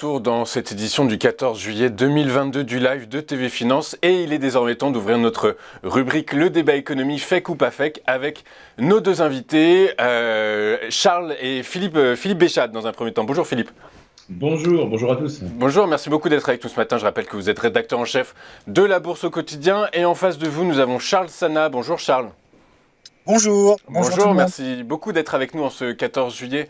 retour dans cette édition du 14 juillet 2022 du live de TV Finance et il est désormais temps d'ouvrir notre rubrique Le débat économie fake ou pas fake avec nos deux invités, Charles et Philippe Béchat dans un premier temps. Bonjour Philippe. Bonjour à tous. Bonjour, merci beaucoup d'être avec nous ce matin. Je rappelle que vous êtes rédacteur en chef de La Bourse au quotidien et en face de vous nous avons Charles Sana. Bonjour Charles. Bonjour. Bonjour, merci beaucoup d'être avec nous en ce 14 juillet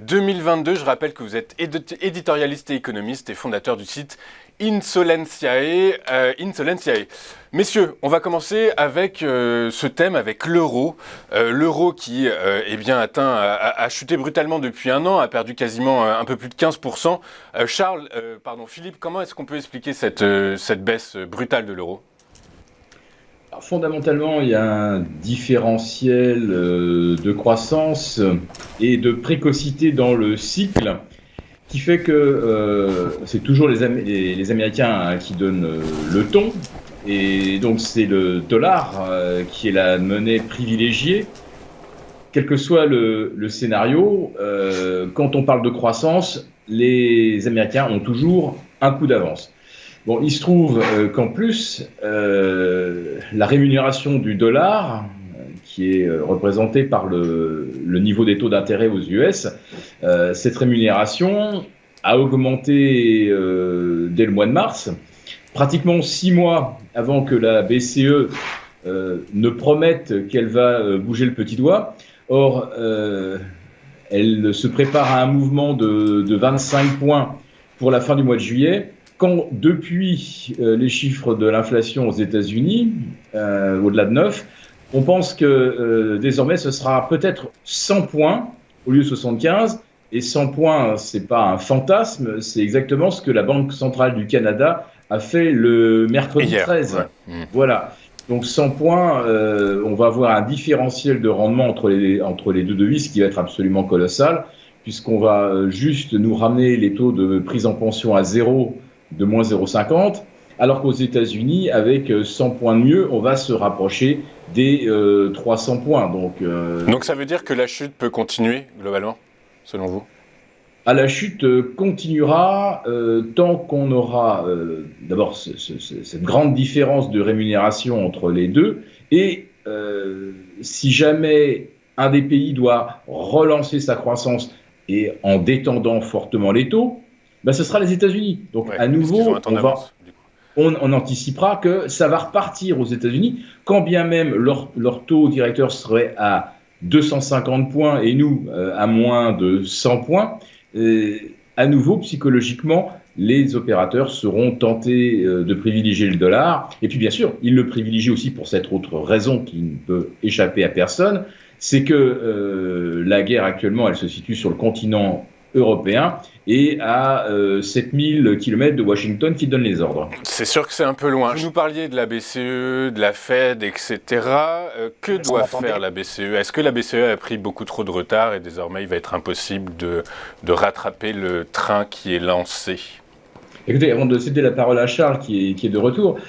2022. Je rappelle que vous êtes éditorialiste et économiste et fondateur du site Insolentiae. Messieurs, on va commencer avec ce thème, avec l'euro. L'euro qui a chuté brutalement depuis un an, a perdu quasiment un peu plus de 15%. Philippe, comment est-ce qu'on peut expliquer cette baisse brutale de l'euro ? Alors, fondamentalement, il y a un différentiel de croissance et de précocité dans le cycle qui fait que c'est toujours les Américains qui donnent le ton. Et donc, c'est le dollar qui est la monnaie privilégiée. Quel que soit le scénario, quand on parle de croissance, les Américains ont toujours un coup d'avance. Bon, il se trouve qu'en plus, la rémunération du dollar, qui est représentée par le niveau des taux d'intérêt aux US, cette rémunération a augmenté dès le mois de mars, pratiquement 6 mois avant que la BCE ne promette qu'elle va bouger le petit doigt. Or, elle se prépare à un mouvement de 25 points pour la fin du mois de juillet. Quand, depuis les chiffres de l'inflation aux États-Unis, au-delà de 9, on pense que désormais ce sera peut-être 100 points au lieu de 75. Et 100 points, c'est pas un fantasme, c'est exactement ce que la Banque centrale du Canada a fait le mercredi 13. Ouais. Voilà. Donc 100 points, on va avoir un différentiel de rendement entre les deux devises qui va être absolument colossal, puisqu'on va juste nous ramener les taux de prise en pension à zéro, de moins 0,50, alors qu'aux États-Unis, avec 100 points de mieux, on va se rapprocher des 300 points. Donc ça veut dire que la chute peut continuer, globalement, selon vous ? La chute continuera tant qu'on aura d'abord cette grande différence de rémunération entre les deux, et si jamais un des pays doit relancer sa croissance et en détendant fortement les taux, ce sera les États-Unis. Donc, à nouveau, on anticipera que ça va repartir aux États-Unis, quand bien même leur taux directeur serait à 250 points et nous, à moins de 100 points. À nouveau, psychologiquement, les opérateurs seront tentés de privilégier le dollar. Et puis, bien sûr, ils le privilégient aussi pour cette autre raison qui ne peut échapper à personne, c'est que la guerre actuellement, elle se situe sur le continent européen et à 7000 km de Washington qui donne les ordres. C'est sûr que c'est un peu loin. Vous nous parliez de la BCE, de la Fed, etc. Que doit faire la BCE ? Est-ce que la BCE a pris beaucoup trop de retard et désormais il va être impossible de rattraper le train qui est lancé ? Écoutez, avant de céder la parole à Charles qui est de retour,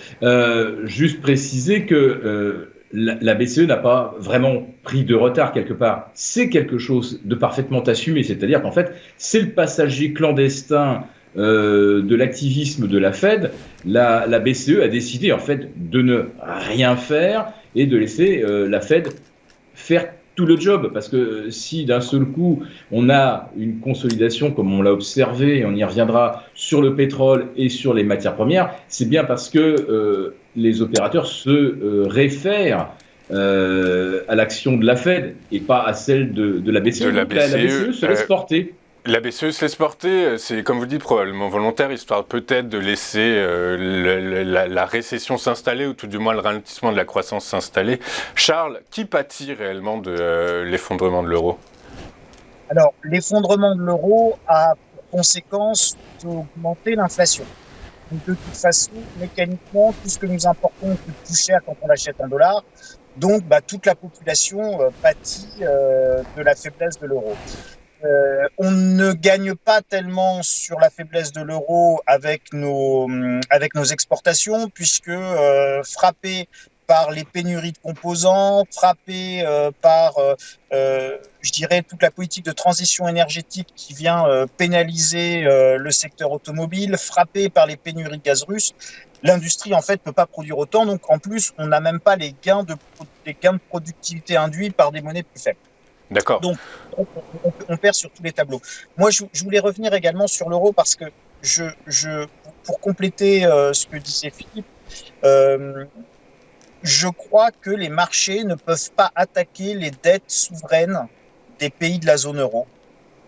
juste préciser que la BCE n'a pas vraiment pris de retard quelque part. C'est quelque chose de parfaitement assumé, c'est-à-dire qu'en fait, c'est le passager clandestin de l'activisme de la Fed. La BCE a décidé en fait de ne rien faire et de laisser la Fed faire tout le job, parce que si d'un seul coup on a une consolidation comme on l'a observé, et on y reviendra, sur le pétrole et sur les matières premières, c'est bien parce que les opérateurs se réfèrent à l'action de la Fed et pas à celle de la BCE. La BCE se laisse porter. La BCE se laisse porter, c'est comme vous le dites probablement volontaire, histoire peut-être de laisser la récession s'installer ou tout du moins le ralentissement de la croissance s'installer. Charles, qui pâtit réellement de l'effondrement de l'euro ? Alors, l'effondrement de l'euro a pour conséquence d'augmenter l'inflation. Donc, de toute façon, mécaniquement, tout ce que nous importons coûte plus cher quand on l'achète en dollars. Donc, toute la population pâtit de la faiblesse de l'euro. On ne gagne pas tellement sur la faiblesse de l'euro avec nos exportations, puisque frappé par les pénuries de composants, frappé par, je dirais, toute la politique de transition énergétique qui vient pénaliser le secteur automobile, frappé par les pénuries de gaz russe. L'industrie, en fait, peut pas produire autant. Donc, en plus, on n'a même pas les gains de productivité induits par des monnaies plus faibles. D'accord. Donc, on perd sur tous les tableaux. Moi, je voulais revenir également sur l'euro parce que pour compléter ce que disait Philippe, je crois que les marchés ne peuvent pas attaquer les dettes souveraines des pays de la zone euro.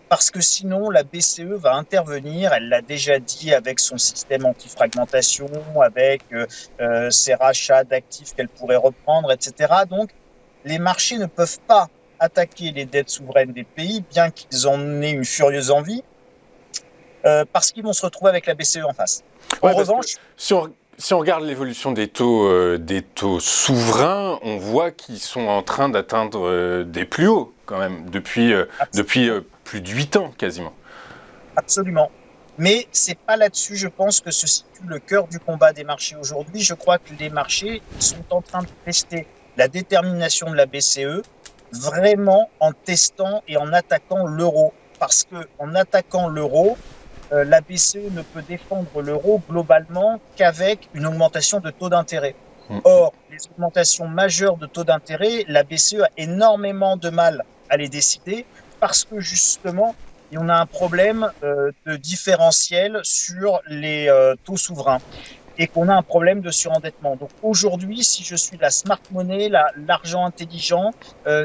Parce que sinon, la BCE va intervenir, elle l'a déjà dit avec son système anti-fragmentation, avec ses rachats d'actifs qu'elle pourrait reprendre, etc. Donc, les marchés ne peuvent pas attaquer les dettes souveraines des pays, bien qu'ils en aient une furieuse envie, parce qu'ils vont se retrouver avec la BCE en face. En revanche, si on regarde l'évolution des taux souverains, on voit qu'ils sont en train d'atteindre des plus hauts quand même depuis plus de 8 ans quasiment. Absolument. Mais c'est pas là-dessus, je pense, que se situe le cœur du combat des marchés aujourd'hui. Je crois que les marchés sont en train de tester la détermination de la BCE vraiment en testant et en attaquant l'euro. Parce que en attaquant l'euro, la BCE ne peut défendre l'euro globalement qu'avec une augmentation de taux d'intérêt. Or, les augmentations majeures de taux d'intérêt, la BCE a énormément de mal à les décider parce que justement, on a un problème de différentiel sur les taux souverains et qu'on a un problème de surendettement. Donc aujourd'hui, si je suis la smart money, l'argent intelligent,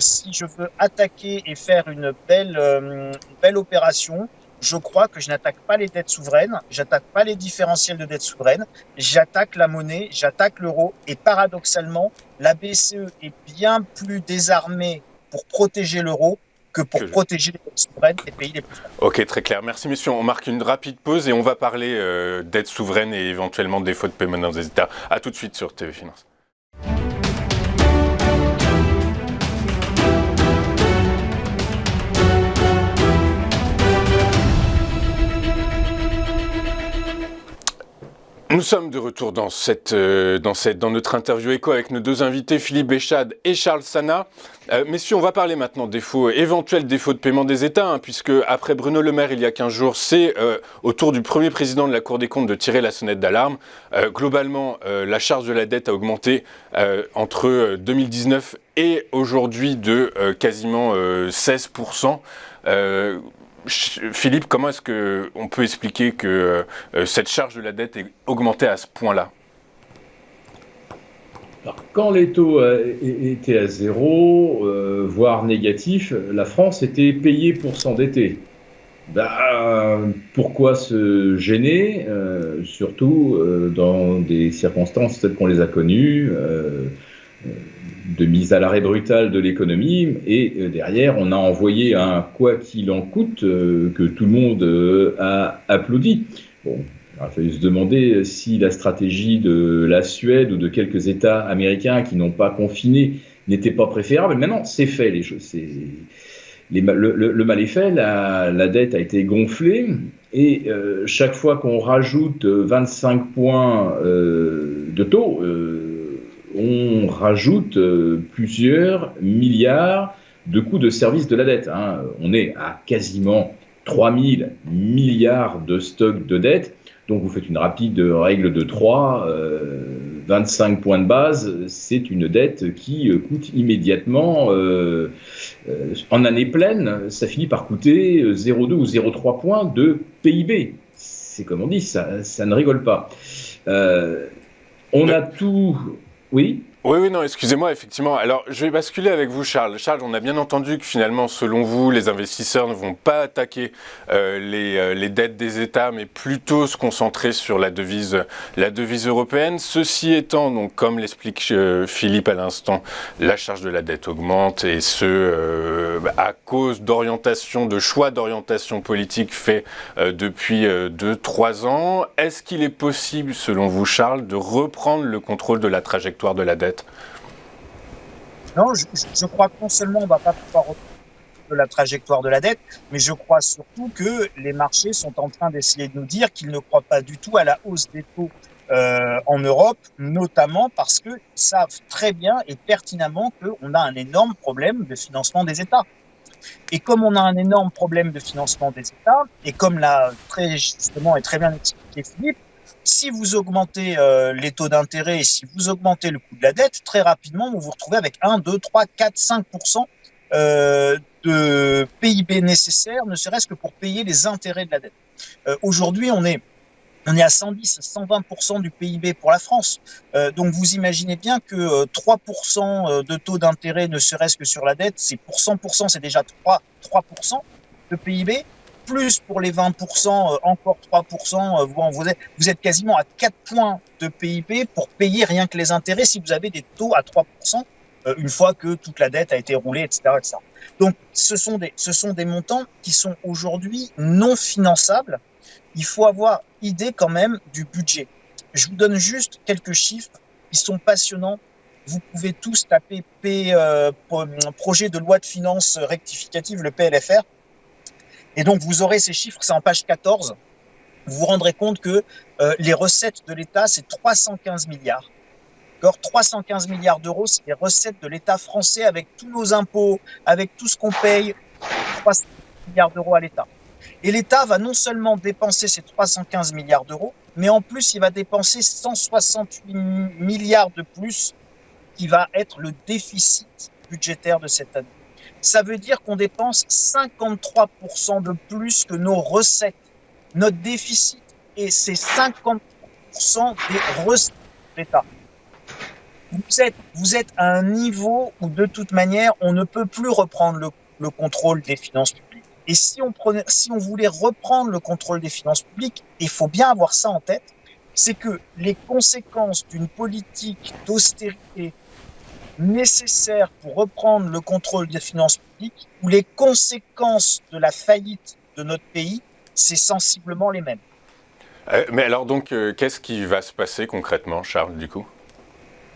si je veux attaquer et faire une belle opération, je crois que je n'attaque pas les dettes souveraines, j'attaque pas les différentiels de dettes souveraines, j'attaque la monnaie, j'attaque l'euro et paradoxalement, la BCE est bien plus désarmée pour protéger l'euro que pour protéger les dettes souveraines des pays les plus forts. Ok, très clair. Merci messieurs. On marque une rapide pause et on va parler dettes souveraines et éventuellement défaut de paiement dans les États. A tout de suite sur TV Finance. Nous sommes de retour dans notre interview écho avec nos deux invités, Philippe Béchade et Charles Sana. Messieurs, on va parler maintenant éventuels défauts de paiement des États, puisque après Bruno Le Maire il y a 15 jours, c'est au tour du premier président de la Cour des comptes de tirer la sonnette d'alarme. Globalement, la charge de la dette a augmenté entre 2019 et aujourd'hui de quasiment 16%. Philippe, comment est-ce qu'on peut expliquer que cette charge de la dette est augmentée à ce point-là ? Alors, quand les taux étaient à zéro, voire négatifs, la France était payée pour s'endetter. Pourquoi se gêner, surtout dans des circonstances telles qu'on les a connues, de mise à l'arrêt brutal de l'économie, et derrière on a envoyé un quoi qu'il en coûte que tout le monde a applaudi. Bon, il a fallu se demander si la stratégie de la Suède ou de quelques États américains qui n'ont pas confiné n'était pas préférable. Mais maintenant c'est fait, les choses, le mal est fait, la dette a été gonflée, et chaque fois qu'on rajoute 25 points de taux, on rajoute plusieurs milliards de coûts de service de la dette. On est à quasiment 3 000 milliards de stock de dette. Donc vous faites une rapide règle de 3, 25 points de base, c'est une dette qui coûte immédiatement, en année pleine, ça finit par coûter 0,2 ou 0,3 points de PIB. C'est comme on dit, ça ne rigole pas. On a tout... Oui. Oui, non, excusez-moi, effectivement. Alors, je vais basculer avec vous, Charles. Charles, on a bien entendu que finalement, selon vous, les investisseurs ne vont pas attaquer les dettes des États, mais plutôt se concentrer sur la devise européenne. Ceci étant, donc, comme l'explique Philippe à l'instant, la charge de la dette augmente, et ce, à cause de choix d'orientation politique faits depuis 2-3 ans. Est-ce qu'il est possible, selon vous, Charles, de reprendre le contrôle de la trajectoire de la dette ? Non, je crois que non seulement on ne va pas pouvoir reprendre de la trajectoire de la dette, mais je crois surtout que les marchés sont en train d'essayer de nous dire qu'ils ne croient pas du tout à la hausse des taux en Europe, notamment parce qu'ils savent très bien et pertinemment qu'on a un énorme problème de financement des États. Et comme on a un énorme problème de financement des États, et comme l'a très justement et très bien expliqué Philippe, si vous augmentez les taux d'intérêt et si vous augmentez le coût de la dette, très rapidement, vous vous retrouvez avec 1, 2, 3, 4, 5% de PIB nécessaire, ne serait-ce que pour payer les intérêts de la dette. Aujourd'hui, on est à 110, 120% du PIB pour la France. Donc vous imaginez bien que 3% de taux d'intérêt, ne serait-ce que sur la dette, c'est pour 100%, c'est déjà 3% de PIB. Plus pour les 20%, encore 3%, vous êtes quasiment à 4 points de PIB pour payer rien que les intérêts si vous avez des taux à 3%, une fois que toute la dette a été roulée, etc., etc. Donc ce sont des montants qui sont aujourd'hui non finançables. Il faut avoir idée quand même du budget. Je vous donne juste quelques chiffres qui sont passionnants. Vous pouvez tous taper projet de loi de finances rectificative, le PLFR. Et donc, vous aurez ces chiffres, c'est en page 14. Vous vous rendrez compte que les recettes de l'État, c'est 315 milliards. 315 milliards d'euros, c'est les recettes de l'État français avec tous nos impôts, avec tout ce qu'on paye, 300 milliards d'euros à l'État. Et l'État va non seulement dépenser ces 315 milliards d'euros, mais en plus, il va dépenser 168 milliards de plus, qui va être le déficit budgétaire de cette année. Ça veut dire qu'on dépense 53% de plus que nos recettes. Notre déficit, et c'est 50% des recettes de l'État. Vous êtes à un niveau où, de toute manière, on ne peut plus reprendre le contrôle des finances publiques. Et si on voulait reprendre le contrôle des finances publiques, il faut bien avoir ça en tête, c'est que les conséquences d'une politique d'austérité nécessaire pour reprendre le contrôle des finances publiques, ou les conséquences de la faillite de notre pays, c'est sensiblement les mêmes. Mais alors donc, qu'est-ce qui va se passer concrètement, Charles, du coup ?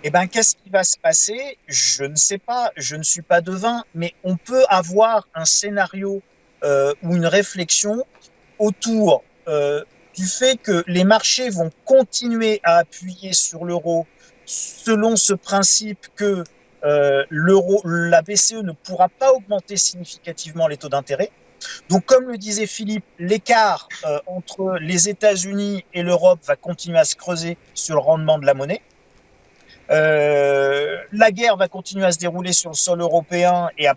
Eh bien, qu'est-ce qui va se passer ? Je ne sais pas, je ne suis pas devin, mais on peut avoir un scénario ou une réflexion autour du fait que les marchés vont continuer à appuyer sur l'euro selon ce principe que la BCE ne pourra pas augmenter significativement les taux d'intérêt. Donc, comme le disait Philippe, l'écart entre les États-Unis et l'Europe va continuer à se creuser sur le rendement de la monnaie. La guerre va continuer à se dérouler sur le sol européen et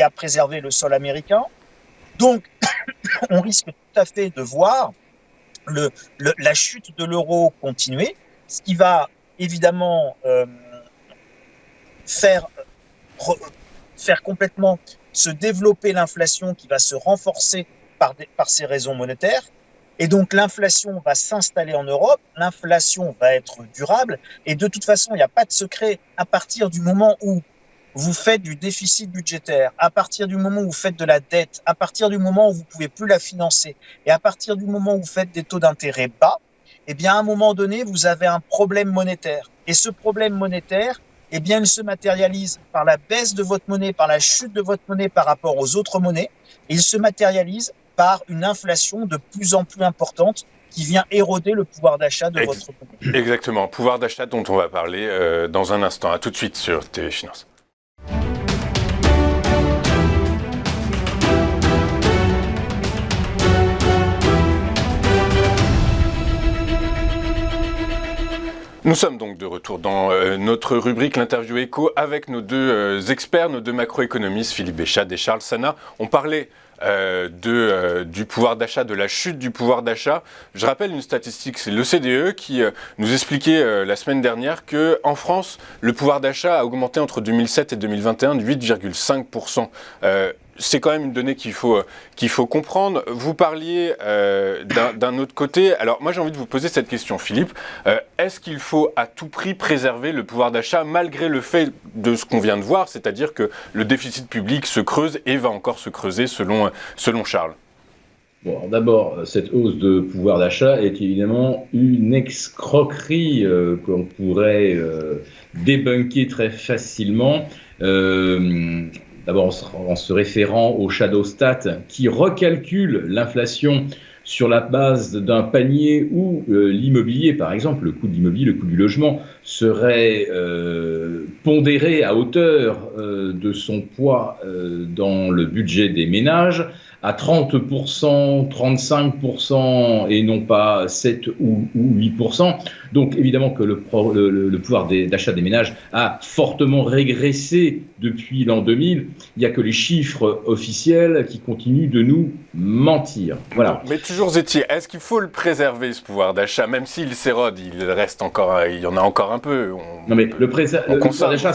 à préserver le sol américain. Donc, on risque tout à fait de voir la chute de l'euro continuer, ce qui va évidemment faire complètement se développer l'inflation qui va se renforcer par ces raisons monétaires. Et donc, l'inflation va s'installer en Europe, l'inflation va être durable. Et de toute façon, il n'y a pas de secret. À partir du moment où vous faites du déficit budgétaire, à partir du moment où vous faites de la dette, à partir du moment où vous ne pouvez plus la financer, et à partir du moment où vous faites des taux d'intérêt bas, eh bien, à un moment donné, vous avez un problème monétaire. Et ce problème monétaire, eh bien, il se matérialise par la baisse de votre monnaie, par la chute de votre monnaie par rapport aux autres monnaies. Et il se matérialise par une inflation de plus en plus importante qui vient éroder le pouvoir d'achat de votre monnaie. Exactement, pouvoir d'achat dont on va parler dans un instant. À tout de suite sur TV Finance. Nous sommes donc de retour dans notre rubrique l'interview éco avec nos deux experts, nos deux macroéconomistes, Philippe Béchade et Charles Sana. On parlait du pouvoir d'achat, de la chute du pouvoir d'achat. Je rappelle une statistique, c'est l'OCDE qui nous expliquait la semaine dernière qu'en France, le pouvoir d'achat a augmenté entre 2007 et 2021 de 8,5%. C'est quand même une donnée qu'il faut comprendre. Vous parliez d'un autre côté. Alors moi j'ai envie de vous poser cette question, Philippe. Est-ce qu'il faut à tout prix préserver le pouvoir d'achat malgré le fait de ce qu'on vient de voir, c'est-à-dire que le déficit public se creuse et va encore se creuser selon Charles ? Bon, d'abord, cette hausse de pouvoir d'achat est évidemment une escroquerie qu'on pourrait débunker très facilement. D'abord, en se référant au Shadowstat qui recalcule l'inflation sur la base d'un panier où l'immobilier, par exemple, le coût de l'immobilier, le coût du logement, serait pondéré à hauteur de son poids dans le budget des ménages, à 30%, 35% et non pas 7 ou 8%. Donc évidemment que le pouvoir d'achat des ménages a fortement régressé depuis l'an 2000. Il n'y a que les chiffres officiels qui continuent de nous mentir. Voilà. Mais toujours est-il, est-ce qu'il faut le préserver, ce pouvoir d'achat, même s'il s'érode, il y en a encore un peu. Non mais le pouvoir d'achat,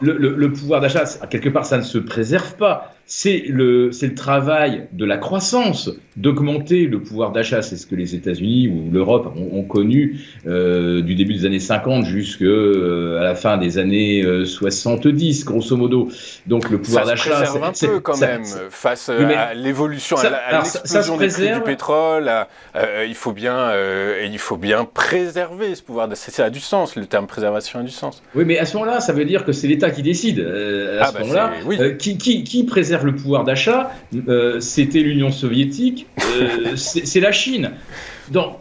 le pouvoir d'achat, quelque part, ça ne se préserve pas. C'est le travail de la croissance d'augmenter le pouvoir d'achat. C'est ce que les États-Unis ou l'Europe ont connu du début des années 50 jusqu'à la fin des années 70, grosso modo. Donc le pouvoir d'achat, ça se préserve un peu quand même face à l'évolution, à l'explosion des prix du pétrole. Il faut bien préserver ce pouvoir d'achat. Ça a du sens, le terme préservation a du sens. Oui, mais à ce moment-là, ça veut dire que c'est l'État qui décide. À ce moment-là, qui préserve le pouvoir d'achat, c'était l'Union soviétique, c'est la Chine. Donc,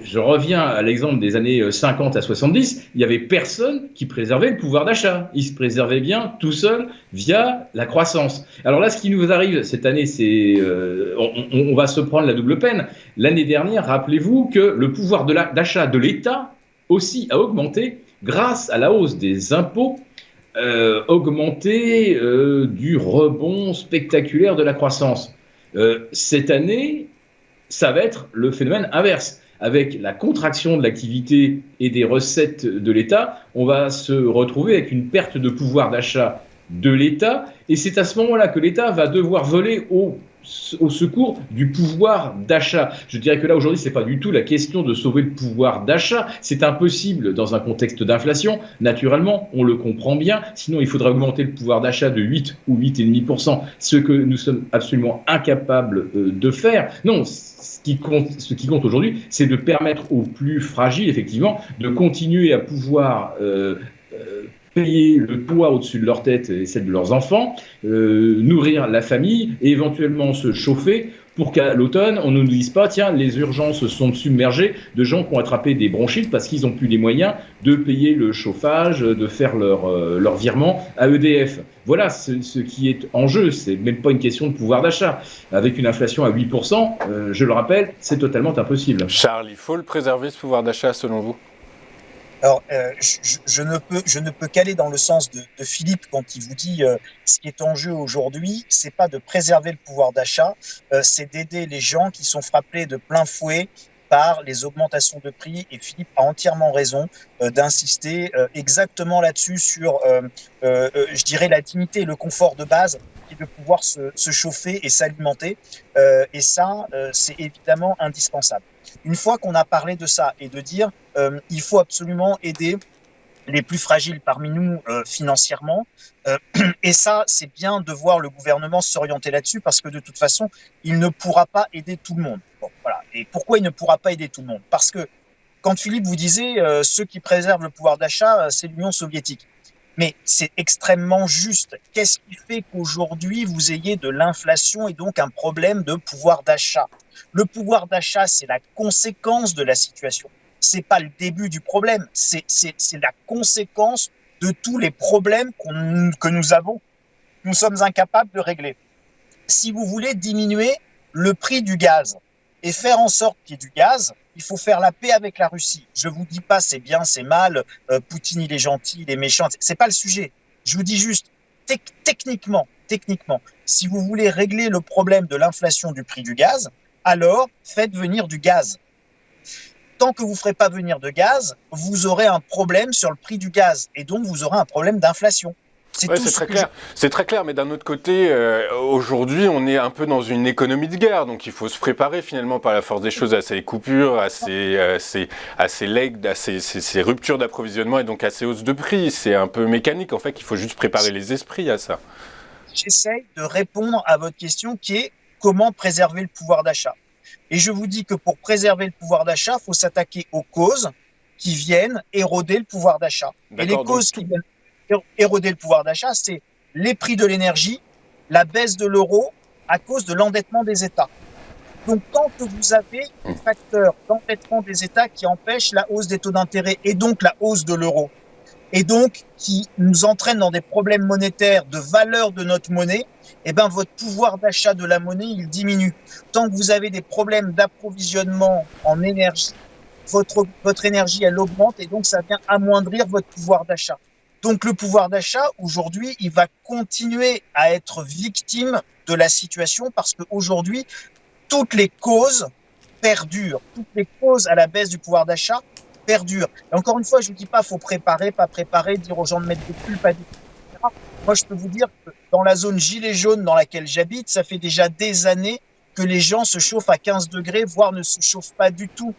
je reviens à l'exemple des années 50 à 70, il n'y avait personne qui préservait le pouvoir d'achat. Il se préservait bien tout seul via la croissance. Alors là, ce qui nous arrive cette année, c'est on va se prendre la double peine. L'année dernière, rappelez-vous que le pouvoir d'achat de l'État aussi a augmenté grâce à la hausse des impôts augmenté du rebond spectaculaire de la croissance. Cette année, ça va être le phénomène inverse. Avec la contraction de l'activité et des recettes de l'État, on va se retrouver avec une perte de pouvoir d'achat de l'État, et c'est à ce moment-là que l'État va devoir voler au secours du pouvoir d'achat. Je dirais que là, aujourd'hui, ce n'est pas du tout la question de sauver le pouvoir d'achat. C'est impossible dans un contexte d'inflation. Naturellement, on le comprend bien. Sinon, il faudra augmenter le pouvoir d'achat de 8 ou 8,5%, ce que nous sommes absolument incapables de faire. Non, ce qui compte aujourd'hui, c'est de permettre aux plus fragiles, effectivement, de continuer à pouvoir payer le toit au-dessus de leur tête et celle de leurs enfants, nourrir la famille et éventuellement se chauffer pour qu'à l'automne, on ne nous dise pas, tiens, les urgences sont submergées de gens qui ont attrapé des bronchites parce qu'ils n'ont plus les moyens de payer le chauffage, de faire leur virement à EDF. Voilà ce qui est en jeu. C'est même pas une question de pouvoir d'achat. Avec une inflation à 8%, je le rappelle, c'est totalement impossible. Charles, il faut le préserver, ce pouvoir d'achat, selon vous ? Alors, je ne peux qu'aller dans le sens de Philippe quand il vous dit ce qui est en jeu aujourd'hui, c'est pas de préserver le pouvoir d'achat, c'est d'aider les gens qui sont frappés de plein fouet par les augmentations de prix. Et Philippe a entièrement raison d'insister exactement là-dessus sur, je dirais, la dignité et le confort de base et de pouvoir se chauffer et s'alimenter. Et ça, c'est évidemment indispensable. Une fois qu'on a parlé de ça et de dire il faut absolument aider les plus fragiles parmi nous financièrement, et ça, c'est bien de voir le gouvernement s'orienter là-dessus parce que de toute façon, il ne pourra pas aider tout le monde. Bon, voilà. Et pourquoi il ne pourra pas aider tout le monde ? Parce que quand Philippe vous disait ceux qui préservent le pouvoir d'achat, c'est l'Union soviétique. Mais c'est extrêmement juste. Qu'est-ce qui fait qu'aujourd'hui, vous ayez de l'inflation et donc un problème de pouvoir d'achat ? Le pouvoir d'achat, c'est la conséquence de la situation. C'est pas le début du problème. C'est la conséquence de tous les problèmes que nous avons. Nous sommes incapables de régler. Si vous voulez diminuer le prix du gaz et faire en sorte qu'il y ait du gaz, il faut faire la paix avec la Russie. Je vous dis pas c'est bien, c'est mal, Poutine il est gentil, il est méchant, c'est pas le sujet. Je vous dis juste techniquement, si vous voulez régler le problème de l'inflation du prix du gaz, alors faites venir du gaz. Tant que vous ne ferez pas venir de gaz, vous aurez un problème sur le prix du gaz et donc vous aurez un problème d'inflation. C'est très clair. C'est très clair, mais d'un autre côté, aujourd'hui, on est un peu dans une économie de guerre, donc il faut se préparer finalement par la force des choses à ces coupures, à ces legs, à ces ruptures d'approvisionnement et donc à ces hausses de prix. C'est un peu mécanique, en fait, il faut juste préparer les esprits à ça. J'essaie de répondre à votre question qui est comment préserver le pouvoir d'achat. Et je vous dis que pour préserver le pouvoir d'achat, il faut s'attaquer aux causes qui viennent éroder le pouvoir d'achat. Et les causes qui viennent éroder le pouvoir d'achat, c'est les prix de l'énergie, la baisse de l'euro à cause de l'endettement des États. Donc, tant que vous avez des facteurs d'endettement des États qui empêchent la hausse des taux d'intérêt et donc la hausse de l'euro, et donc qui nous entraînent dans des problèmes monétaires de valeur de notre monnaie, eh ben, votre pouvoir d'achat de la monnaie, il diminue. Tant que vous avez des problèmes d'approvisionnement en énergie, votre énergie, elle augmente et donc ça vient amoindrir votre pouvoir d'achat. Donc le pouvoir d'achat, aujourd'hui, il va continuer à être victime de la situation parce qu'aujourd'hui, toutes les causes perdurent. Toutes les causes à la baisse du pouvoir d'achat perdurent. Et encore une fois, je ne dis pas faut préparer, pas préparer, dire aux gens de mettre des pulls, pas des pulls, etc. Moi, je peux vous dire que dans la zone gilet jaune dans laquelle j'habite, ça fait déjà des années que les gens se chauffent à 15 degrés, voire ne se chauffent pas du tout.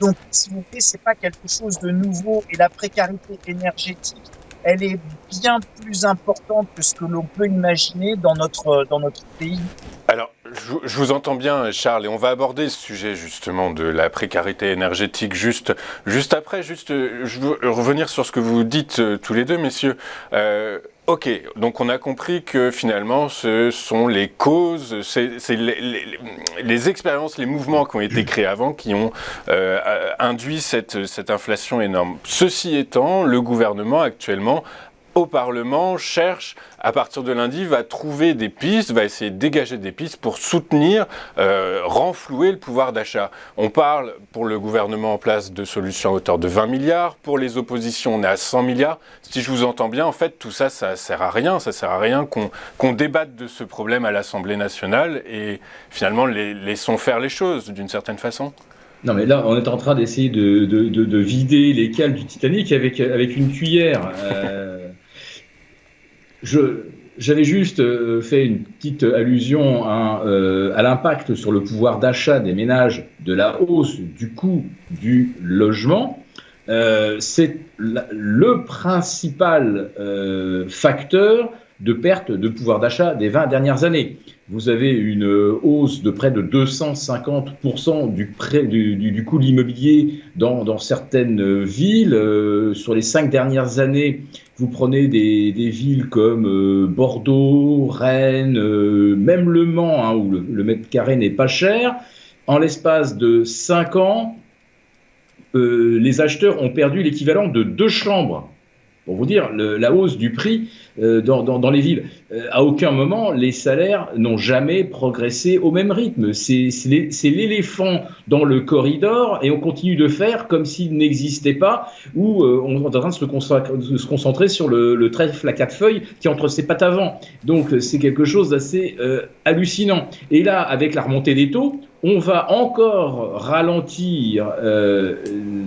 Donc, si vous voulez, c'est pas quelque chose de nouveau et la précarité énergétique, elle est bien plus importante que ce que l'on peut imaginer dans notre pays. Alors, je vous entends bien, Charles, et on va aborder ce sujet justement de la précarité énergétique juste après. Je veux revenir sur ce que vous dites tous les deux, messieurs. Ok, donc on a compris que finalement ce sont les causes, c'est les expériences, les mouvements qui ont été créés avant qui ont induit cette inflation énorme. Ceci étant, le gouvernement actuellement au Parlement cherche, à partir de lundi, va trouver des pistes, va essayer de dégager des pistes pour soutenir, renflouer le pouvoir d'achat. On parle pour le gouvernement en place de solutions à hauteur de 20 milliards, pour les oppositions on est à 100 milliards. Si je vous entends bien, en fait tout ça, ça sert à rien qu'on débatte de ce problème à l'Assemblée nationale et finalement laissons faire les choses d'une certaine façon. Non, mais là, on est en train d'essayer de vider les cales du Titanic avec une cuillère. J'avais juste fait une petite allusion à l'impact sur le pouvoir d'achat des ménages de la hausse du coût du logement. C'est le principal facteur de perte de pouvoir d'achat des 20 dernières années. Vous avez une hausse de près de 250% du coût de l'immobilier dans certaines villes. Sur les 5 dernières années, vous prenez des villes comme Bordeaux, Rennes, même Le Mans, hein, où le mètre carré n'est pas cher. En l'espace de 5 ans, les acheteurs ont perdu l'équivalent de 2 chambres. Pour vous dire, la hausse du prix dans les villes. À aucun moment, les salaires n'ont jamais progressé au même rythme. C'est l'éléphant dans le corridor et on continue de faire comme s'il n'existait pas, ou on est en train de se concentrer sur le trèfle à 4 feuilles qui est entre ses pattes avant. Donc c'est quelque chose d'assez hallucinant. Et là, avec la remontée des taux, on va encore ralentir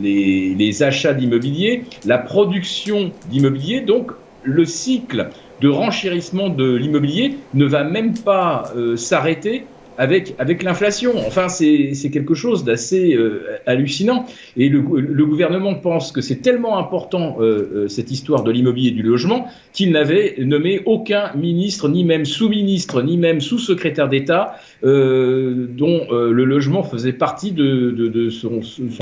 les achats d'immobilier, la production d'immobilier, donc le cycle de renchérissement de l'immobilier ne va même pas s'arrêter avec l'inflation. Enfin, c'est quelque chose d'assez hallucinant. Et le gouvernement pense que c'est tellement important, cette histoire de l'immobilier et du logement, qu'il n'avait nommé aucun ministre, ni même sous-ministre, ni même sous-secrétaire d'État, dont le logement faisait partie de son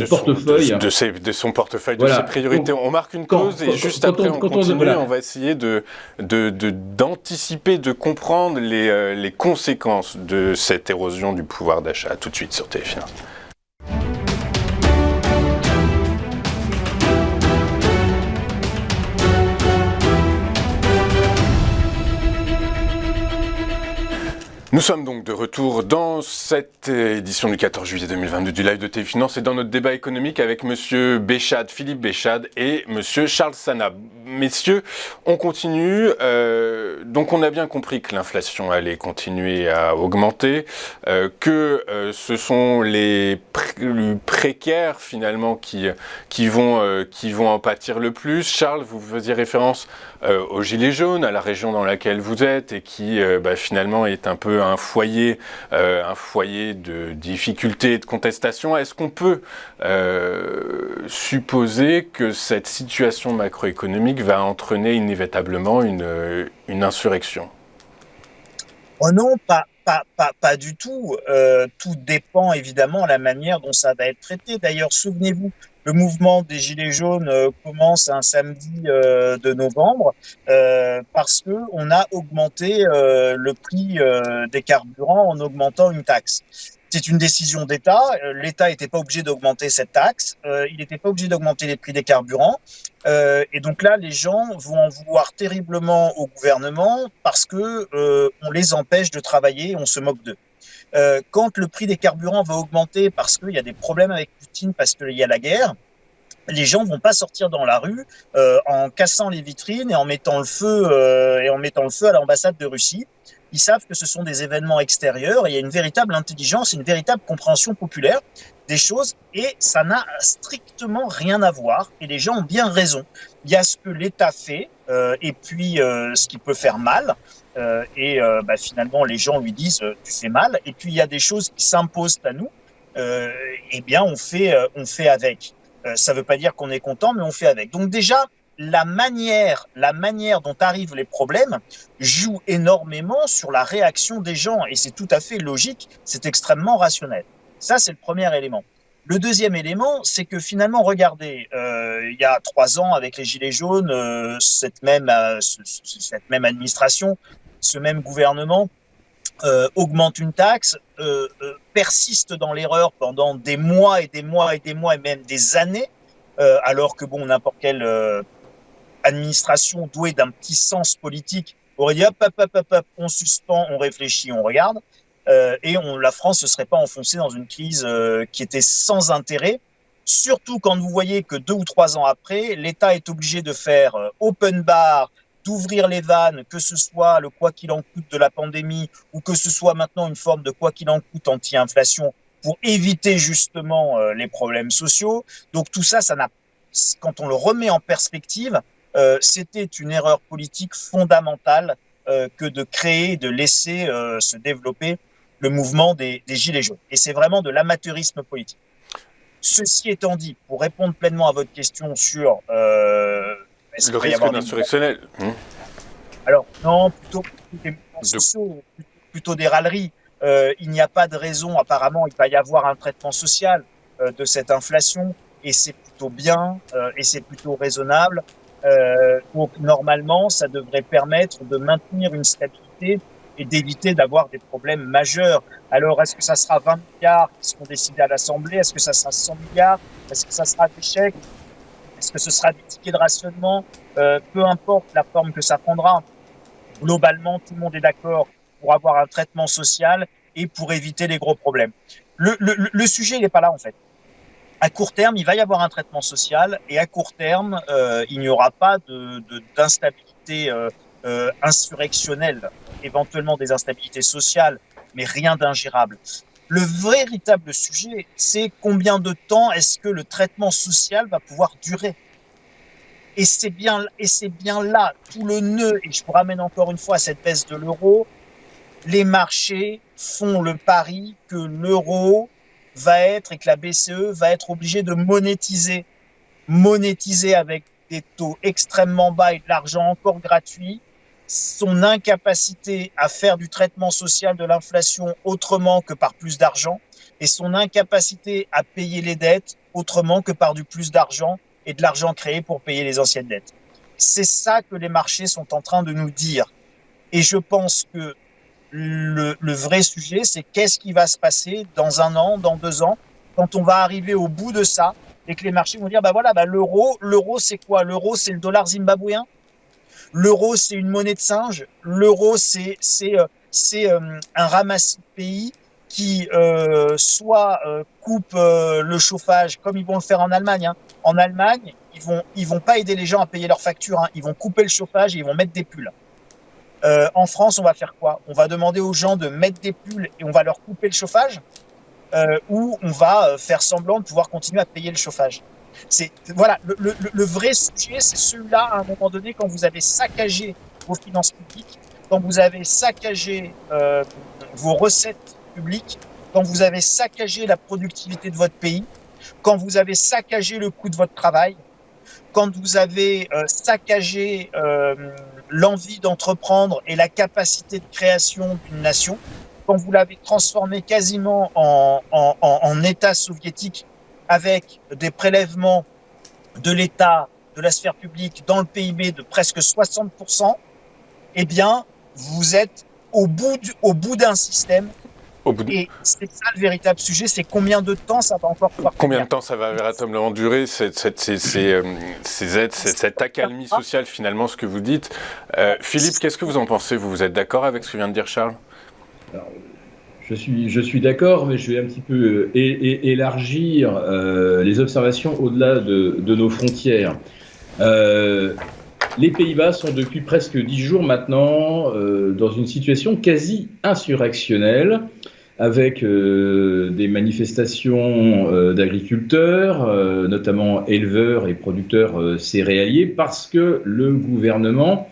portefeuille. De son portefeuille, voilà. De ses priorités. On marque une pause et juste après on continue. Voilà. On va essayer d'anticiper, de comprendre les conséquences de cette érosion du pouvoir d'achat. À tout de suite sur TF1. Nous sommes donc de retour dans cette édition du 14 juillet 2022 du live de TV Finance et dans notre débat économique avec Monsieur Béchade, Philippe Béchade et Monsieur Charles Sana. Messieurs, on continue. Donc on a bien compris que l'inflation allait continuer à augmenter, que ce sont les précaires finalement qui vont en pâtir le plus. Charles, vous faisiez référence aux Gilets jaunes, à la région dans laquelle vous êtes et qui finalement est un peu un foyer de difficultés et de contestation. Est-ce qu'on peut supposer que cette situation macroéconomique va entraîner inévitablement une insurrection ? Oh non, pas du tout. Tout dépend évidemment de la manière dont ça va être traité. D'ailleurs, souvenez-vous, le mouvement des Gilets jaunes commence un samedi de novembre parce que on a augmenté le prix des carburants en augmentant une taxe. C'est une décision d'État. L'État n'était pas obligé d'augmenter cette taxe. Il n'était pas obligé d'augmenter les prix des carburants. Et donc là, les gens vont en vouloir terriblement au gouvernement parce que on les empêche de travailler et on se moque d'eux. Quand le prix des carburants va augmenter parce qu'il y a des problèmes avec Poutine, parce qu'il y a la guerre, les gens vont pas sortir dans la rue en cassant les vitrines et en mettant le feu à l'ambassade de Russie. Ils savent que ce sont des événements extérieurs et il y a une véritable intelligence, une véritable compréhension populaire des choses et ça n'a strictement rien à voir et les gens ont bien raison. Il y a ce que l'État fait et puis ce qui peut faire mal finalement les gens lui disent tu fais mal et puis il y a des choses qui s'imposent à nous et bien on fait avec. Ça veut pas dire qu'on est content mais on fait avec. Donc déjà la manière dont arrivent les problèmes joue énormément sur la réaction des gens et c'est tout à fait logique, c'est extrêmement rationnel. Ça, c'est le premier élément. Le deuxième élément, c'est que finalement, regardez, il y a 3 ans, avec les Gilets jaunes, cette même administration, ce même gouvernement augmente une taxe, persiste dans l'erreur pendant des mois et des mois et des mois et même des années, alors que bon, n'importe quelle administration douée d'un petit sens politique aurait dit hop, on suspend, on réfléchit, on regarde, la France ne serait pas enfoncée dans une crise qui était sans intérêt, surtout quand vous voyez que 2 ou 3 ans après, l'État est obligé de faire open bar, d'ouvrir les vannes, que ce soit le quoi qu'il en coûte de la pandémie ou que ce soit maintenant une forme de quoi qu'il en coûte anti-inflation pour éviter justement les problèmes sociaux. Donc tout ça, quand on le remet en perspective, c'était une erreur politique fondamentale que de créer, de laisser se développer le mouvement des Gilets jaunes. Et c'est vraiment de l'amateurisme politique. Ceci étant dit, pour répondre pleinement à votre question sur est-ce le risque insurrectionnel. Alors non, plutôt des mouvements sociaux, plutôt des râleries. Il n'y a pas de raison, apparemment, il va y avoir un traitement social de cette inflation et c'est plutôt bien et c'est plutôt raisonnable. Donc normalement, ça devrait permettre de maintenir une stabilité et d'éviter d'avoir des problèmes majeurs. Alors, est-ce que ça sera 20 milliards qui seront décidés à l'Assemblée? Est-ce que ça sera 100 milliards? Est-ce que ça sera des chèques? Est-ce que ce sera des tickets de rationnement? Peu importe la forme que ça prendra. Globalement, tout le monde est d'accord pour avoir un traitement social et pour éviter les gros problèmes. Le sujet, il n'est pas là, en fait. À court terme, il va y avoir un traitement social et à court terme, il n'y aura pas d'instabilité insurrectionnelle, éventuellement des instabilités sociales, mais rien d'ingérable. Le véritable sujet, c'est combien de temps est-ce que le traitement social va pouvoir durer. Et c'est bien là tout le nœud, et je vous ramène encore une fois à cette baisse de l'euro, les marchés font le pari que l'euro va être et que la BCE va être obligée de monétiser avec des taux extrêmement bas et de l'argent encore gratuit, son incapacité à faire du traitement social de l'inflation autrement que par plus d'argent et son incapacité à payer les dettes autrement que par du plus d'argent et de l'argent créé pour payer les anciennes dettes. C'est ça que les marchés sont en train de nous dire. Et je pense que le vrai sujet, c'est qu'est-ce qui va se passer dans 1 an, dans 2 ans, quand on va arriver au bout de ça et que les marchés vont dire, l'euro, c'est quoi? L'euro, c'est le dollar zimbabwéen? L'euro, c'est une monnaie de singe? L'euro, c'est un ramassis de pays qui soit coupe le chauffage, comme ils vont le faire en Allemagne. Hein. En Allemagne, ils vont pas aider les gens à payer leurs factures. Hein. Ils vont couper le chauffage et ils vont mettre des pulls. En France, on va faire quoi? On va demander aux gens de mettre des pulls et on va leur couper le chauffage ou on va faire semblant de pouvoir continuer à payer le chauffage. Voilà, le vrai sujet, c'est celui-là à un moment donné quand vous avez saccagé vos finances publiques, quand vous avez saccagé vos recettes publiques, quand vous avez saccagé la productivité de votre pays, quand vous avez saccagé le coût de votre travail, quand vous avez saccagé l'envie d'entreprendre et la capacité de création d'une nation, quand vous l'avez transformé quasiment en État soviétique avec des prélèvements de l'État, de la sphère publique dans le PIB de presque 60%, eh bien, vous êtes au bout d'un système Au bout de... Et c'est ça le véritable sujet, c'est combien de temps ça va encore pouvoir Combien tenir. de temps ça va véritablement durer, ces aides, cette accalmie sociale finalement, ce que vous dites. Philippe, qu'est-ce que vous en pensez? Vous êtes d'accord avec ce que vient de dire Charles? Alors, je suis d'accord, mais je vais un petit peu élargir les observations au-delà de nos frontières. Les Pays-Bas sont depuis presque 10 jours maintenant dans une situation quasi insurrectionnelle, avec des manifestations d'agriculteurs, notamment éleveurs et producteurs céréaliers, parce que le gouvernement,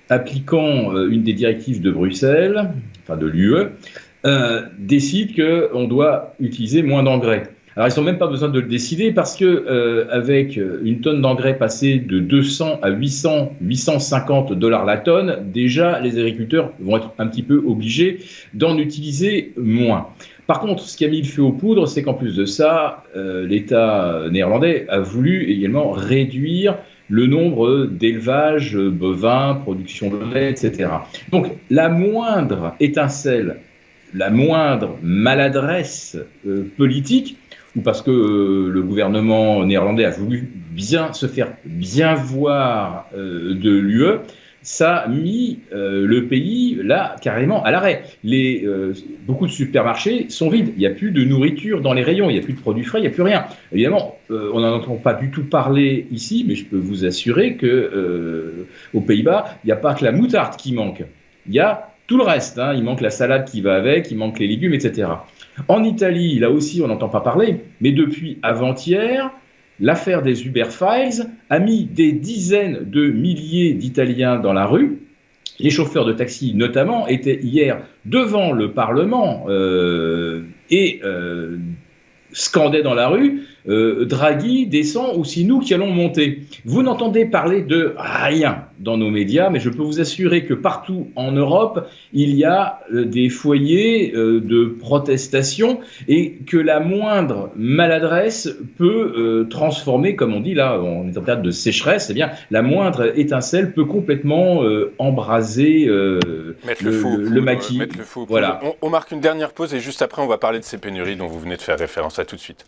appliquant une des directives de Bruxelles, enfin de l'UE, décide qu'on doit utiliser moins d'engrais. Alors, ils n'ont même pas besoin de le décider parce que avec une tonne d'engrais passée de 200 à 850 $ la tonne, déjà, les agriculteurs vont être un petit peu obligés d'en utiliser moins. Par contre, ce qui a mis le feu aux poudres, c'est qu'en plus de ça, l'État néerlandais a voulu également réduire le nombre d'élevages bovins, production de lait, etc. Donc, la moindre étincelle, la moindre maladresse politique, ou parce que le gouvernement néerlandais a voulu se faire bien voir de l'UE, ça a mis le pays là carrément à l'arrêt. Beaucoup de supermarchés sont vides, il n'y a plus de nourriture dans les rayons, il n'y a plus de produits frais, il n'y a plus rien. Évidemment, on n'en entend pas du tout parler ici, mais je peux vous assurer qu'aux Pays-Bas, il n'y a pas que la moutarde qui manque, il y a tout le reste, hein. Il manque la salade qui va avec, il manque les légumes, etc. En Italie, là aussi, on n'entend pas parler, mais depuis avant-hier, l'affaire des Uber Files a mis des dizaines de milliers d'Italiens dans la rue. Les chauffeurs de taxi, notamment, étaient hier devant le Parlement et scandaient dans la rue Draghi descend ou c'est nous qui allons monter. Vous n'entendez parler de rien dans nos médias, mais je peux vous assurer que partout en Europe, il y a des foyers de protestation et que la moindre maladresse peut transformer, comme on dit là, on est en période de sécheresse, eh bien la moindre étincelle peut complètement embraser le maquis. Mettre le feu. Voilà. On marque une dernière pause et juste après, on va parler de ces pénuries dont vous venez de faire référence. À tout de suite.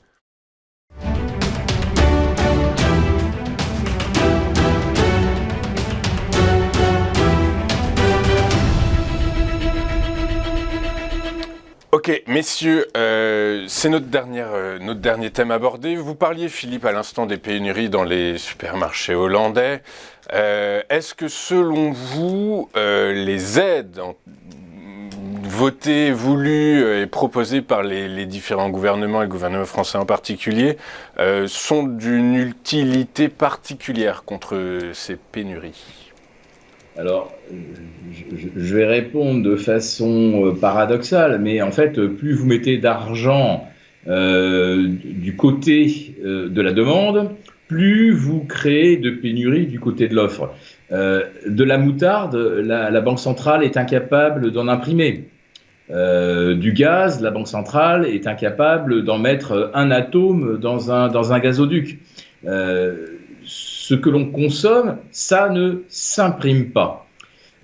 Ok, messieurs, c'est notre dernier thème abordé. Vous parliez, Philippe, à l'instant des pénuries dans les supermarchés hollandais. Est-ce que, selon vous, les aides votées, voulues et proposées par les différents gouvernements, et le gouvernement français en particulier, sont d'une utilité particulière contre ces pénuries ? Alors, je vais répondre de façon paradoxale, mais en fait, plus vous mettez d'argent du côté de la demande, plus vous créez de pénuries du côté de l'offre. De la moutarde, la Banque centrale est incapable d'en imprimer. Du gaz, la Banque centrale est incapable d'en mettre un atome dans un gazoduc. Ce que l'on consomme, ça ne s'imprime pas.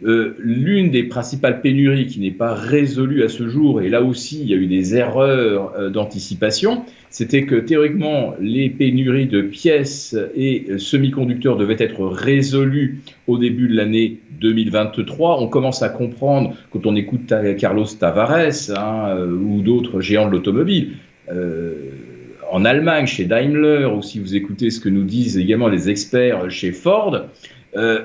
L'une des principales pénuries qui n'est pas résolue à ce jour, et là aussi il y a eu des erreurs d'anticipation, c'était que théoriquement les pénuries de pièces et semi-conducteurs devaient être résolues au début de l'année 2023. On commence à comprendre, quand on écoute Carlos Tavares ou d'autres géants de l'automobile, en Allemagne, chez Daimler, ou si vous écoutez ce que nous disent également les experts chez Ford,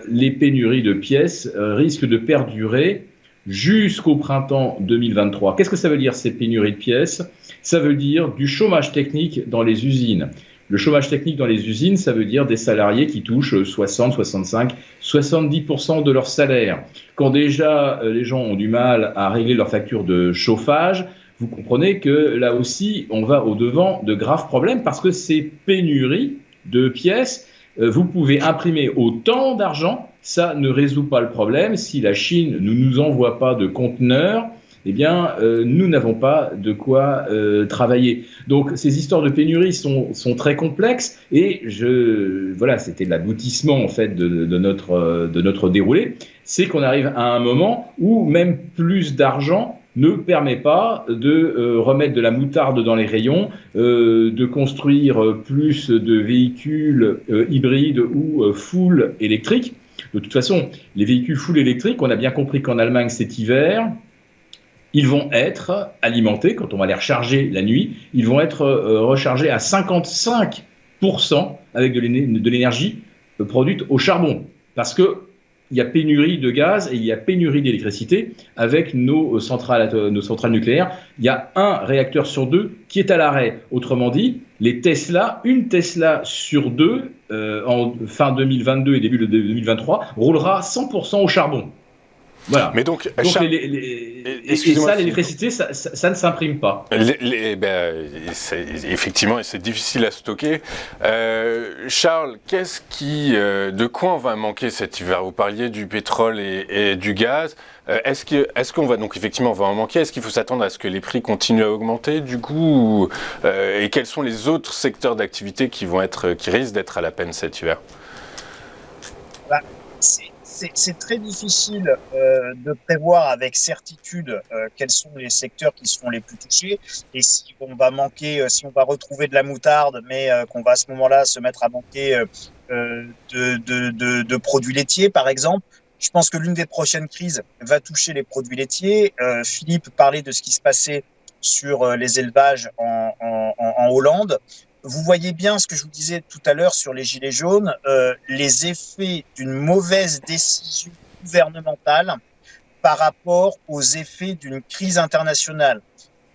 les pénuries de pièces risquent de perdurer jusqu'au printemps 2023. Qu'est-ce que ça veut dire, ces pénuries de pièces? Ça veut dire du chômage technique dans les usines. Le chômage technique dans les usines, ça veut dire des salariés qui touchent 60, 65, 70% de leur salaire. Quand déjà les gens ont du mal à régler leur facture de chauffage, vous comprenez que là aussi, on va au-devant de graves problèmes parce que ces pénuries de pièces, vous pouvez imprimer autant d'argent, ça ne résout pas le problème. Si la Chine ne nous envoie pas de conteneurs, eh bien, nous n'avons pas de quoi travailler. Donc, ces histoires de pénurie sont très complexes et voilà, c'était l'aboutissement en fait de notre déroulé. C'est qu'on arrive à un moment où même plus d'argent ne permet pas de remettre de la moutarde dans les rayons, de construire plus de véhicules hybrides ou full électriques. De toute façon, les véhicules full électriques, on a bien compris qu'en Allemagne cet hiver, ils vont être alimentés, quand on va les recharger la nuit, ils vont être rechargés à 55% avec de l'énergie produite au charbon. Parce qu'il y a pénurie de gaz et il y a pénurie d'électricité avec nos centrales nucléaires. Il y a un réacteur sur deux qui est à l'arrêt. Autrement dit, une Tesla sur deux, en fin 2022 et début de 2023, roulera 100% au charbon. Voilà. Mais donc et ça, l'électricité, ça ne s'imprime pas. Effectivement, et c'est difficile à stocker. Charles, de quoi on va manquer cet hiver? Vous parliez du pétrole et du gaz. Est-ce qu'on va donc effectivement on va en manquer? Est-ce qu'il faut s'attendre à ce que les prix continuent à augmenter du coup et quels sont les autres secteurs d'activité qui risquent d'être à la peine cet hiver? C'est très difficile de prévoir avec certitude quels sont les secteurs qui seront les plus touchés et si on va retrouver de la moutarde, mais qu'on va à ce moment-là se mettre à manquer de produits laitiers, par exemple. Je pense que l'une des prochaines crises va toucher les produits laitiers. Philippe parlait de ce qui se passait sur les élevages en Hollande. Vous voyez bien ce que je vous disais tout à l'heure sur les gilets jaunes, les effets d'une mauvaise décision gouvernementale par rapport aux effets d'une crise internationale.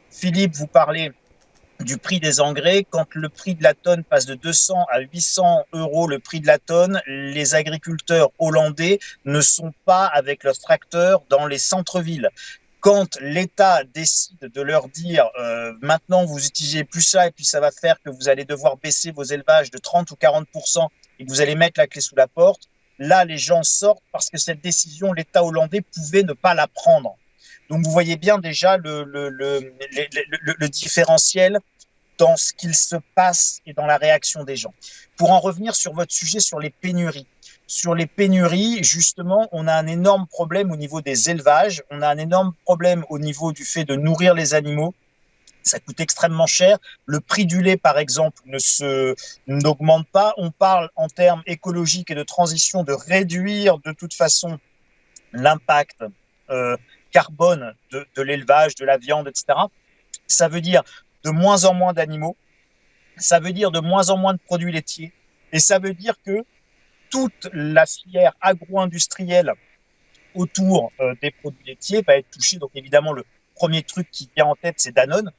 Philippe, vous parlez du prix des engrais. Quand le prix de la tonne passe de 200 à 800 euros le prix de la tonne, les agriculteurs hollandais ne sont pas avec leurs tracteurs dans les centres-villes. Quand l'État décide de leur dire maintenant vous utilisez plus ça et puis ça va faire que vous allez devoir baisser vos élevages de 30 ou 40% et que vous allez mettre la clé sous la porte, là les gens sortent parce que cette décision, l'État hollandais pouvait ne pas la prendre. Donc vous voyez bien déjà le différentiel dans ce qu'il se passe et dans la réaction des gens. Pour en revenir sur votre sujet sur les pénuries. Sur les pénuries, justement, on a un énorme problème au niveau des élevages, on a un énorme problème au niveau du fait de nourrir les animaux. Ça coûte extrêmement cher. Le prix du lait, par exemple, n'augmente pas. On parle en termes écologiques et de transition de réduire de toute façon l'impact carbone de l'élevage, de la viande, etc. Ça veut dire de moins en moins d'animaux, ça veut dire de moins en moins de produits laitiers, et ça veut dire que toute la filière agro-industrielle autour des produits laitiers va être touchée. Donc évidemment, le premier truc qui vient en tête, c'est Danone.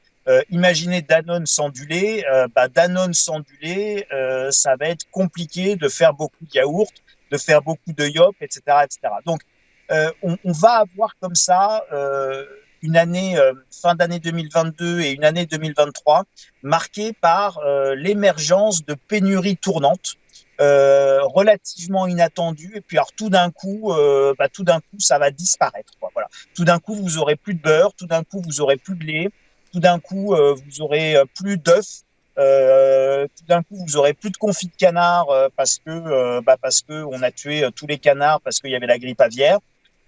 Imaginez Danone sans du lait. Danone sans du lait, ça va être compliqué de faire beaucoup de yaourts, de faire beaucoup de yop, etc., etc. Donc, on va avoir comme ça une année, fin d'année 2022 et une année 2023 marquée par l'émergence de pénuries tournantes. Relativement inattendu et puis alors tout d'un coup ça va disparaître quoi. Voilà, tout d'un coup vous aurez plus de beurre, tout d'un coup vous aurez plus de lait, tout d'un coup vous aurez plus d'œufs, tout d'un coup vous aurez plus de confit de canard parce que on a tué tous les canards parce qu'il y avait la grippe aviaire.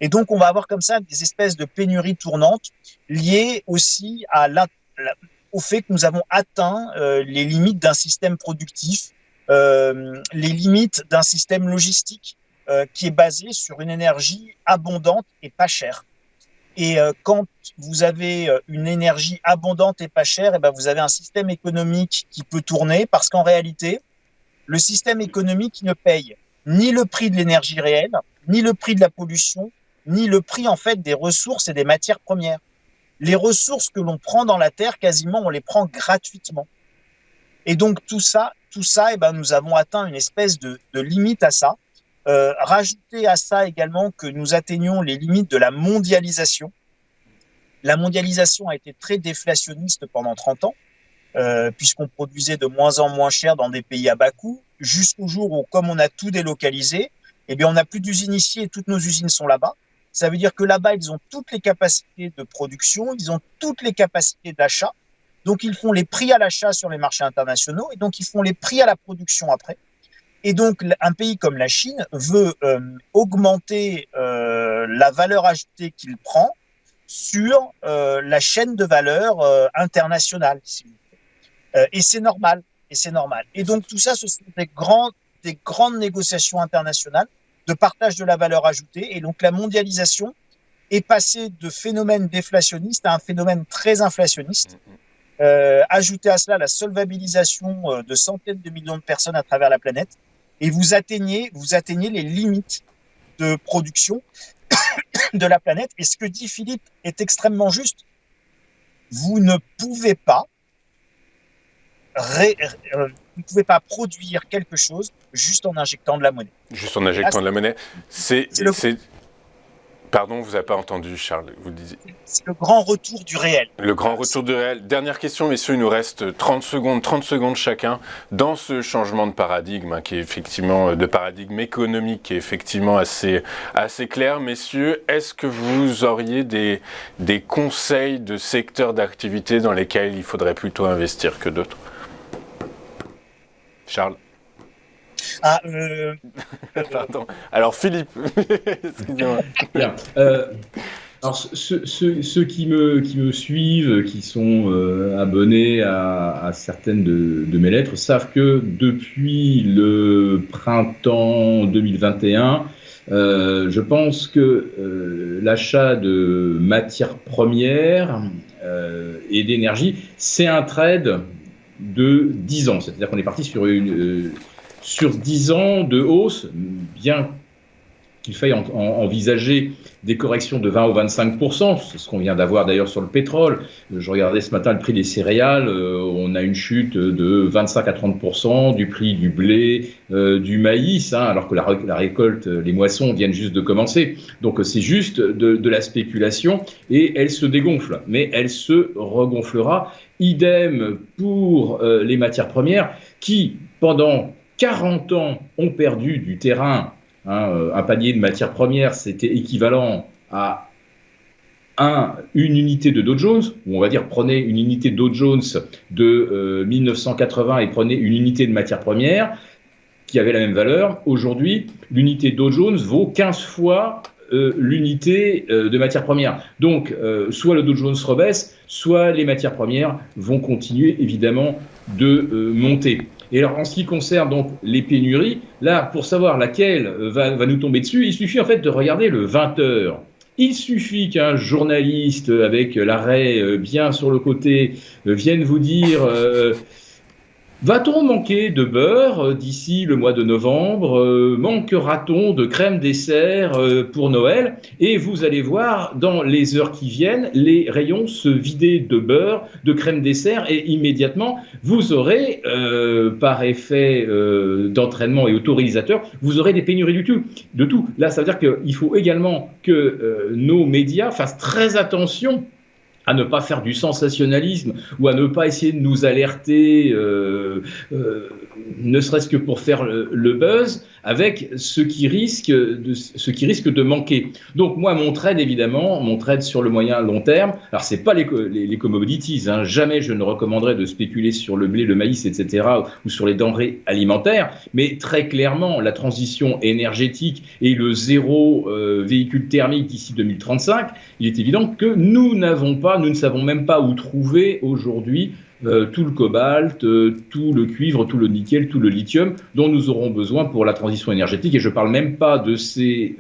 Et donc on va avoir comme ça des espèces de pénuries tournantes liées aussi au fait que nous avons atteint les limites d'un système productif, les limites d'un système logistique qui est basé sur une énergie abondante et pas chère. Et quand vous avez une énergie abondante et pas chère, vous avez un système économique qui peut tourner parce qu'en réalité, le système économique ne paye ni le prix de l'énergie réelle, ni le prix de la pollution, ni le prix en fait des ressources et des matières premières. Les ressources que l'on prend dans la terre, quasiment, on les prend gratuitement. Et donc tout ça, nous avons atteint une espèce de limite à ça. Rajouter à ça également que nous atteignons les limites de la mondialisation. La mondialisation a été très déflationniste pendant 30 ans, puisqu'on produisait de moins en moins cher dans des pays à bas coût, jusqu'au jour où, comme on a tout délocalisé, on n'a plus d'usines ici et toutes nos usines sont là-bas. Ça veut dire que là-bas, ils ont toutes les capacités de production, ils ont toutes les capacités d'achat. Donc, ils font les prix à l'achat sur les marchés internationaux et donc, ils font les prix à la production après. Et donc, un pays comme la Chine veut augmenter la valeur ajoutée qu'il prend sur la chaîne de valeur internationale. Et c'est normal. Et c'est normal. Et donc tout ça, ce sont des grandes négociations internationales de partage de la valeur ajoutée. Et donc la mondialisation est passée de phénomène déflationniste à un phénomène très inflationniste. Ajoutez à cela la solvabilisation de centaines de millions de personnes à travers la planète, et vous atteignez les limites de production de la planète. Et ce que dit Philippe est extrêmement juste. Vous ne pouvez pas produire quelque chose juste en injectant de la monnaie. Juste en injectant de la monnaie. Pardon, vous n'avez pas entendu, Charles, vous disiez. C'est le grand retour du réel. Le grand retour du réel. Dernière question, messieurs, il nous reste 30 secondes chacun. Dans ce changement de paradigme, qui est effectivement de paradigme économique, qui est effectivement assez clair, messieurs, est-ce que vous auriez des conseils de secteurs d'activité dans lesquels il faudrait plutôt investir que d'autres? Charles? Pardon. Alors Philippe, excusez-moi. Bien. Alors ceux qui me suivent, qui sont abonnés à certaines de mes lettres, savent que depuis le printemps 2021, je pense que l'achat de matières premières et d'énergie, c'est un trade de 10 ans. C'est-à-dire qu'on est parti sur 10 ans de hausse, bien qu'il faille envisager des corrections de 20 ou 25%, c'est ce qu'on vient d'avoir d'ailleurs sur le pétrole. Je regardais ce matin le prix des céréales, on a une chute de 25 à 30% du prix du blé, du maïs, alors que la récolte, les moissons viennent juste de commencer. Donc c'est juste de la spéculation et elle se dégonfle, mais elle se regonflera. Idem pour les matières premières qui, pendant 40 ans, ont perdu du terrain. Un panier de matières premières, c'était équivalent à une unité de Dow Jones, ou on va dire prenez une unité Dow Jones de 1980 et prenez une unité de matières premières qui avait la même valeur. Aujourd'hui, l'unité Dow Jones vaut 15 fois l'unité de matières premières. Donc, soit le Dow Jones rebaisse, soit les matières premières vont continuer évidemment de monter. Et alors, en ce qui concerne donc les pénuries, là, pour savoir laquelle va nous tomber dessus, il suffit en fait de regarder le 20 heures. Il suffit qu'un journaliste avec l'arrêt bien sur le côté vienne vous dire va-t-on manquer de beurre d'ici le mois de novembre? Manquera-t-on de crème dessert pour Noël? Et vous allez voir, dans les heures qui viennent, les rayons se vider de beurre, de crème dessert, et immédiatement, vous aurez, par effet d'entraînement et autorisateur, vous aurez des pénuries de tout. Là, ça veut dire qu'il faut également que nos médias fassent très attention à ne pas faire du sensationnalisme ou à ne pas essayer de nous alerter, ne serait-ce que pour faire le buzz, avec ce qui risque de manquer. Donc moi, mon trade, évidemment, mon trade sur le moyen long terme, alors c'est pas les commodities, jamais je ne recommanderais de spéculer sur le blé, le maïs, etc., ou sur les denrées alimentaires, mais très clairement, la transition énergétique et le zéro véhicule thermique d'ici 2035, il est évident que nous ne savons même pas où trouver aujourd'hui tout le cobalt, tout le cuivre, tout le nickel, tout le lithium dont nous aurons besoin pour la transition énergétique. Et je ne parle même pas de ces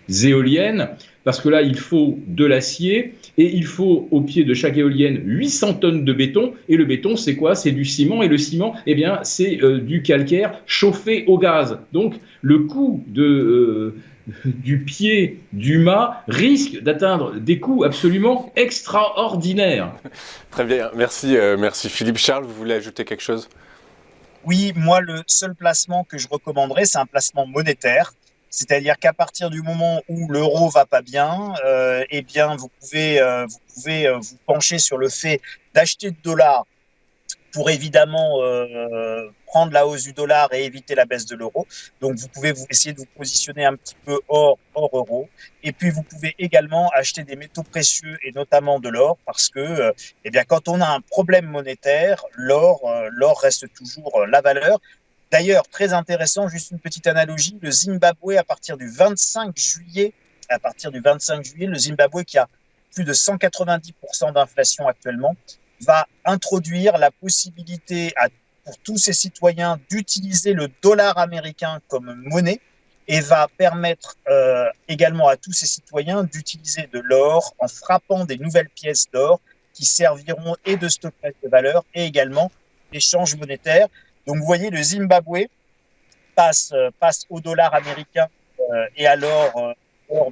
éoliennes, parce que là, il faut de l'acier et il faut au pied de chaque éolienne 800 tonnes de béton. Et le béton, c'est quoi? C'est du ciment. Et le ciment, eh bien, c'est du calcaire chauffé au gaz. Donc, le coût du pied du mât risque d'atteindre des coûts absolument extraordinaires. Très bien, merci Philippe. Charles, vous voulez ajouter quelque chose? Oui, moi, le seul placement que je recommanderais, c'est un placement monétaire. C'est-à-dire qu'à partir du moment où l'euro va pas bien, eh bien, vous pouvez vous pencher sur le fait d'acheter de dollars pour évidemment prendre la hausse du dollar et éviter la baisse de l'euro. Donc, vous pouvez essayer de vous positionner un petit peu hors euro. Et puis, vous pouvez également acheter des métaux précieux et notamment de l'or parce que, eh bien, quand on a un problème monétaire, l'or reste toujours la valeur. D'ailleurs, très intéressant, juste une petite analogie, le Zimbabwe, à partir du 25 juillet, le Zimbabwe qui a plus de 190% d'inflation actuellement, va introduire la possibilité pour tous ses citoyens d'utiliser le dollar américain comme monnaie et va permettre également à tous ses citoyens d'utiliser de l'or en frappant des nouvelles pièces d'or qui serviront et de stockage de valeur et également d'échange monétaire. Donc vous voyez, le Zimbabwe passe au dollar américain et à l'or,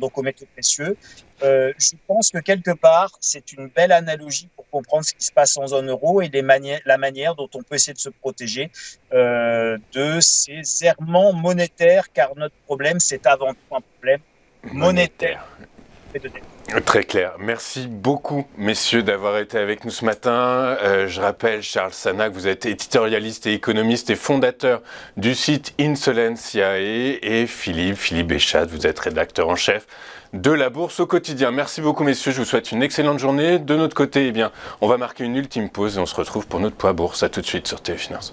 donc aux métaux précieux. Je pense que quelque part, c'est une belle analogie pour comprendre ce qui se passe en zone euro et la manière dont on peut essayer de se protéger de ces errements monétaires, car notre problème, c'est avant tout un problème monétaire et de dette. Très clair. Merci beaucoup, messieurs, d'avoir été avec nous ce matin. Je rappelle, Charles Sana, que vous êtes éditorialiste et économiste et fondateur du site Insolentiae, et Philippe Béchat, vous êtes rédacteur en chef de la Bourse au quotidien. Merci beaucoup, messieurs. Je vous souhaite une excellente journée. De notre côté, on va marquer une ultime pause et on se retrouve pour notre Poids Bourse. À tout de suite sur TV Finance.